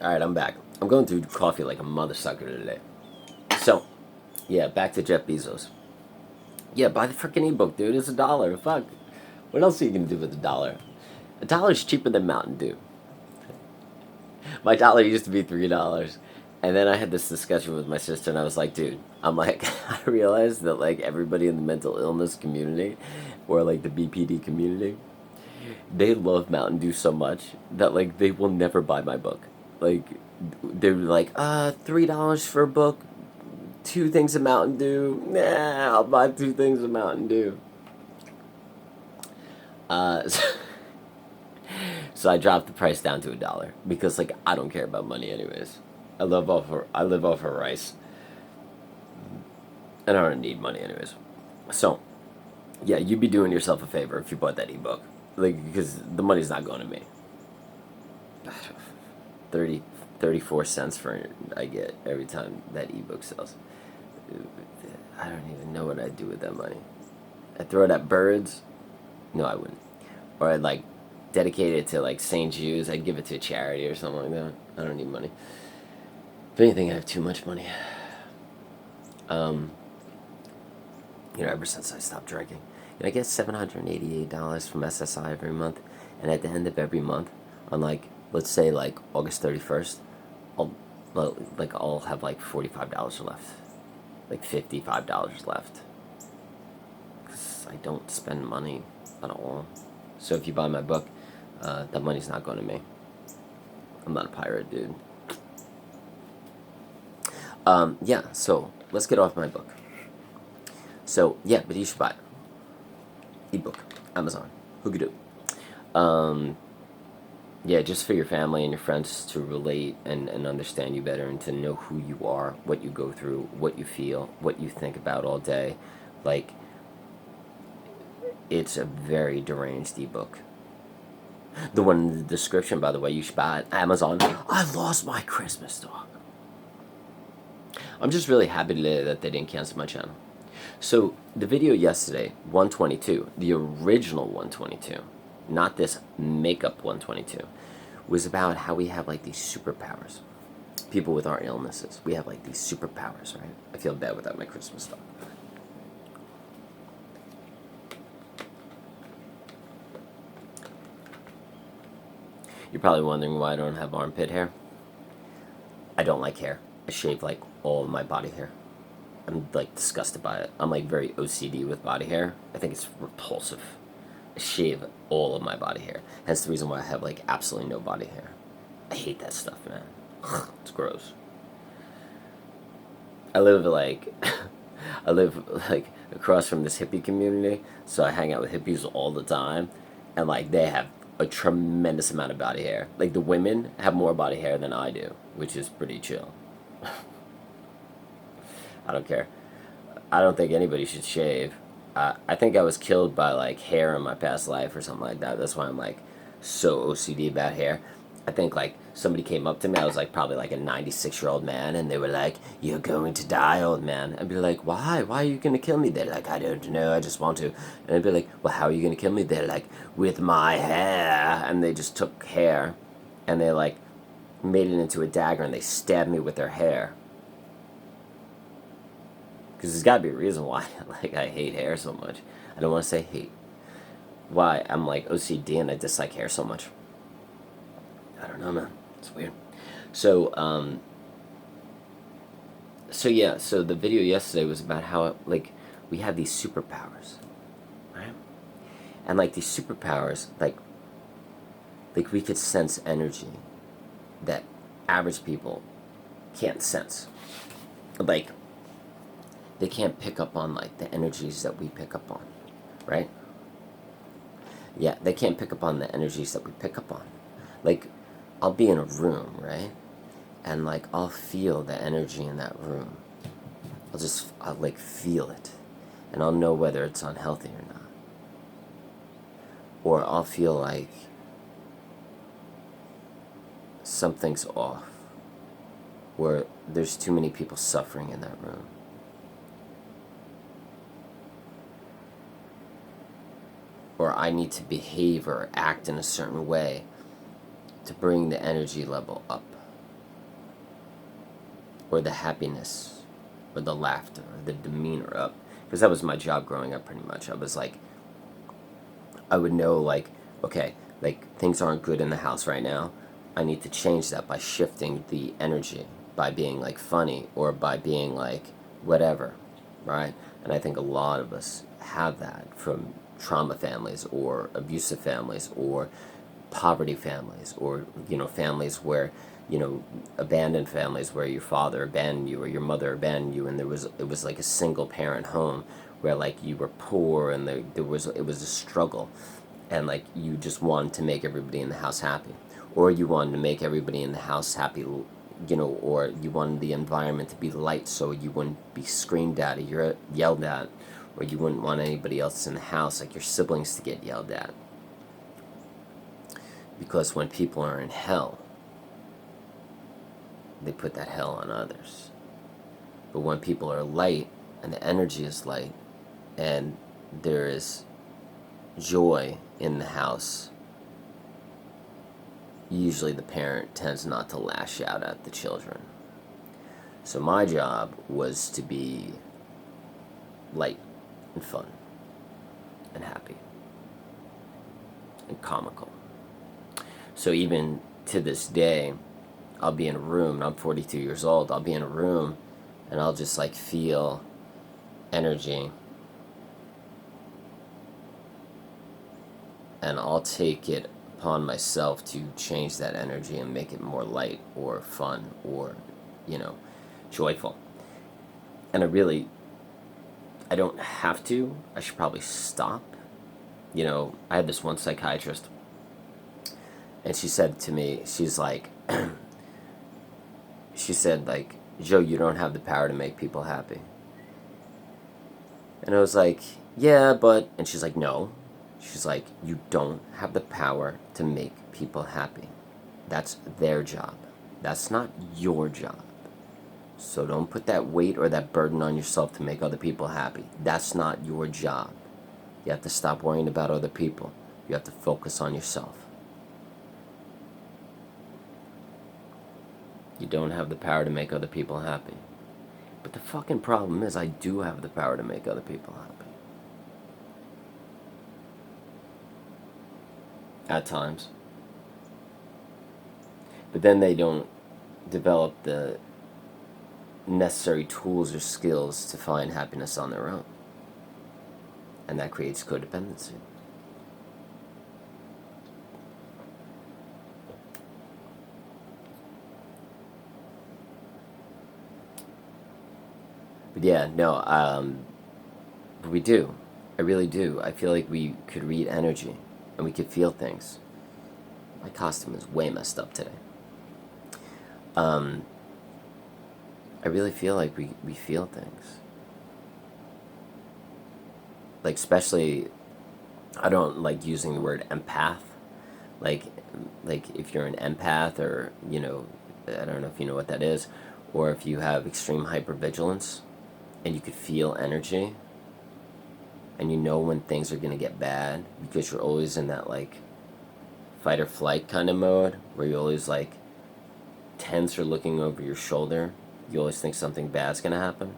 Alright, I'm back. I'm going through coffee like a mother sucker today. So, yeah, back to Jeff Bezos. Yeah, buy the freaking ebook, dude. It's $1. Fuck. What else are you gonna do with $1? $1 is cheaper than Mountain Dew. My dollar used to be $3. And then I had this discussion with my sister, and I was like, dude, I'm like, I realized that, like, everybody in the mental illness community, or, like, the BPD community, they love Mountain Dew so much that, like, they will never buy my book. Like, they're like, $3 for a book, two things of Mountain Dew. Nah, I'll buy two things of Mountain Dew. So, so I dropped the price down to $1 because, like, I don't care about money anyways. I live off of rice, and I don't need money anyways. So, yeah, you'd be doing yourself a favor if you bought that ebook, like, because the money's not going to me. 30, 34 cents for I get every time that ebook sells. I don't even know what I'd do with that money. I'd throw it at birds. No, I wouldn't. Or I'd like dedicate it to like St. Jude's. I'd give it to a charity or something like that. I don't need money. If anything, I have too much money. Um, ever since I stopped drinking, I get $788 from SSI every month, and at the end of every month, on like let's say like August 31st, I'll have like $45 left, like $55 left, because I don't spend money at all. So if you buy my book, that money's not going to me. I'm not a pirate, dude. Yeah, so let's get off my book. So, yeah, but you should buy it. Ebook, Amazon, Hookadoo. Yeah, just for your family and your friends to relate and understand you better and to know who you are, what you go through, what you feel, what you think about all day. Like, it's a very deranged ebook. The one in the description, by the way, you should buy it. Amazon. I lost my Christmas dog. I'm just really happy today that they didn't cancel my channel. So, the video yesterday, 122, the original 122, not this makeup 122, was about how we have like these superpowers. People with our illnesses, we have like these superpowers, right? I feel bad without my Christmas stuff. You're probably wondering why I don't have armpit hair. I don't like hair. I shave like all of my body hair. I'm like disgusted by it. I'm like very OCD with body hair. I think it's repulsive. I shave all of my body hair. Hence the reason why I have like absolutely no body hair. I hate that stuff, man. It's gross. I live like I live like across from this hippie community, so I hang out with hippies all the time, and like they have a tremendous amount of body hair. Like the women have more body hair than I do, which is pretty chill. I don't care. I don't think anybody should shave. I think I was killed by like hair in my past life or something like that. That's why I'm like so OCD about hair. I think like somebody came up to me. I was like probably like a 96-year-old man, and they were like, "You're going to die, old man." I'd be like, "Why? Why are you gonna kill me?" They're like, "I don't know. I just want to." And I'd be like, "Well, how are you gonna kill me?" They're like, "With my hair." And they just took hair, and they like made it into a dagger, and they stabbed me with their hair. Because there's got to be a reason why like I hate hair so much. I don't want to say hate. Why I'm like OCD and I dislike hair so much. I don't know, man. It's weird. So, so the video yesterday was about how like we have these superpowers, right? And like these superpowers, like we could sense energy that average people can't sense. Like they can't pick up on like the energies that we pick up on, right? Yeah, they can't pick up on the energies that we pick up on. Like, I'll be in a room, right? And like I'll feel the energy in that room. I'll like feel it. And I'll know whether it's unhealthy or not. Or I'll feel like something's off. Or there's too many people suffering in that room. Or I need to behave or act in a certain way to bring the energy level up. or the happiness or the laughter or the demeanor up. Because that was my job growing up pretty much. I was like, I would know like, okay, like things aren't good in the house right now. I need to change that by shifting the energy, by being like funny or by being like whatever, right? And I think a lot of us have that from trauma families or abusive families or poverty families or, you know, families where, you know, abandoned families where your father abandoned you or your mother abandoned you, and it was like a single parent home where like you were poor and it was a struggle, and like you just wanted to make everybody in the house happy, or you wanted to make everybody in the house happy, you know, or you wanted the environment to be light so you wouldn't be screamed at or you're yelled at, or you wouldn't want anybody else in the house, like your siblings, to get yelled at. Because when people are in hell, they put that hell on others. But when people are light and the energy is light and there is joy in the house, usually the parent tends not to lash out at the children. So my job was to be light and fun and happy and comical. So even to this day, I'll be in a room, and I'm 42 years old, I'll be in a room and I'll just like feel energy, and I'll take it upon myself to change that energy and make it more light or fun or, you know, joyful. And I don't have to. I should probably stop. You know, I had this one psychiatrist, and she said to me, she's like, she said, like, Joe, you don't have the power to make people happy. And I was like, yeah, but, and she's like, no. She's like, you don't have the power to make people happy. That's their job. That's not your job. So don't put that weight or that burden on yourself to make other people happy. That's not your job. You have to stop worrying about other people. You have to focus on yourself. You don't have the power to make other people happy. But the fucking problem is I do have the power to make other people happy. At times. But then they don't develop the necessary tools or skills to find happiness on their own. And that creates codependency. But yeah, no, but we do. I really do. I feel like we could read energy and we could feel things. My costume is way messed up today. I really feel like we feel things. Like, especially, I don't like using the word empath. Like if you're an empath, or, you know, I don't know if you know what that is, or if you have extreme hypervigilance and you could feel energy and you know when things are going to get bad because you're always in that like fight or flight kind of mode where you're always like tense or looking over your shoulder. You always think something bad's going to happen.